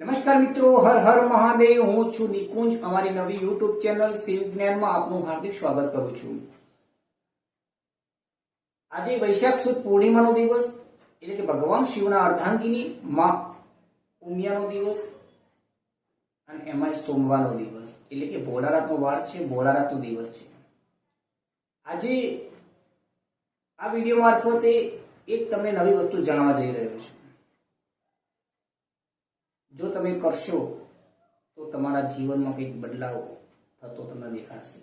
નમસ્કાર મિત્રો, હર હર મહાદેવ। હું છું નિકુંજ। અમારી નવી યુટ્યુબ ચેનલ શિવ જ્ઞાનમાં આપનું હાર્દિક સ્વાગત કરું છું। આજે વૈશાખ સુદ પૂર્ણિમાનો દિવસ એટલે કે ભગવાન શિવના અર્ધાંગિની માં ઉમિયાનો દિવસ અને એમાં સોમવારનો દિવસ એટલે કે ભોળાનાથનો વાર છે, ભોળાનાથનો દિવસ છે। આજે આ વિડીયો મારફતે એક તમને નવી વસ્તુ જણાવવા જઈ રહ્યો છું। જો તમે કરશો તો તમારા જીવનમાં કંઈક બદલાવ થતો તમને દેખાશે।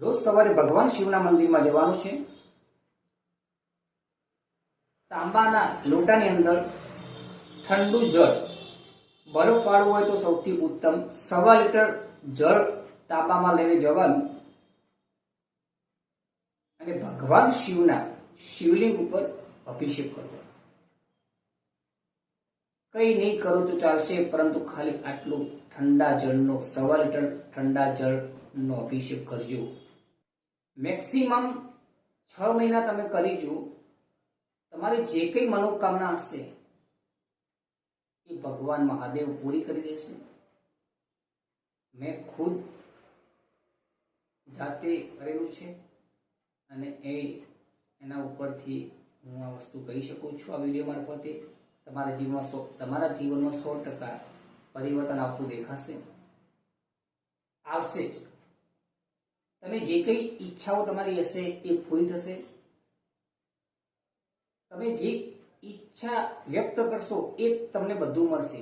રોજ સવારે ભગવાન શિવના મંદિરમાં જવાનું છે। તાંબાના લોટાની અંદર ઠંડુ જળ, બરફ વાળું હોય તો સૌથી ઉત્તમ, 1.25 લીટર જળ તાંબામાં લઈને જવાનું અને ભગવાન શિવના શિવલિંગ ઉપર અભિષેક કરવાનો। કઈ નહીં કરો તો ચાલશે, પરંતુ ખાલી આટલું ઠંડા જળનો 1.25 લીટર ઠંડા જળનો અભિષેક કરજો। મેક્સિમમ 6 મહિના તમે કરી જો, તમારી જે કઈ મનોકામના હશે એ ભગવાન મહાદેવ પૂરી કરી દેશે। મેં ખુદ જાતે કરેલું છે અને એના ઉપરથી હું આ વસ્તુ કહી શકું છું આ વિડીયો મારફતે। તમારા જીવનમાં 100% પરિવર્તન આવતું દેખાશે, આવશે જ। તમે જે કઈ ઈચ્છાઓ તમારી હશે એ પૂરી થશે। તમે જે ઈચ્છા વ્યક્ત કરશો એ તમને બધું મળશે।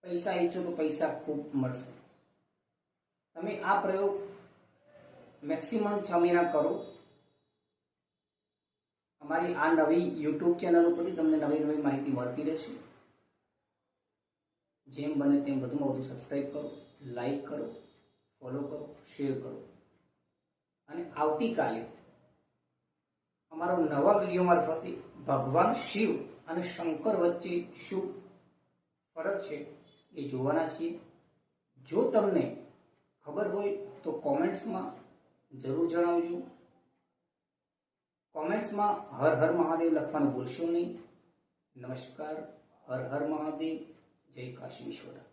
પૈસા ઈચ્છો તો પૈસા ખૂબ મળશે। તમે આ પ્રયોગ મેક્સિમમ 6 મહિના કરો। અમારી આ નવી યુટ્યુબ ચેનલ ઉપરથી તમને નવી નવી માહિતી મળતી રહેશે। જેમ બને તેમ વધુમાં વધુ સબસ્ક્રાઇબ કરો, લાઈક કરો, ફોલો કરો, શેર કરો અને આવતીકાલે અમારો નવા વિડીયો મારફતે ભગવાન શિવ અને શંકર વચ્ચે શું ફરક છે એ જોવાના છીએ। જો તમને ખબર હોય તો કોમેન્ટ્સમાં જરૂર જણાવજો। કોમેન્ટ્સમાં હર હર મહાદેવ લખવાનું ભૂલશો નહીં। નમસ્કાર, હર હર મહાદેવ, જય કાશી વિશ્વનાથ।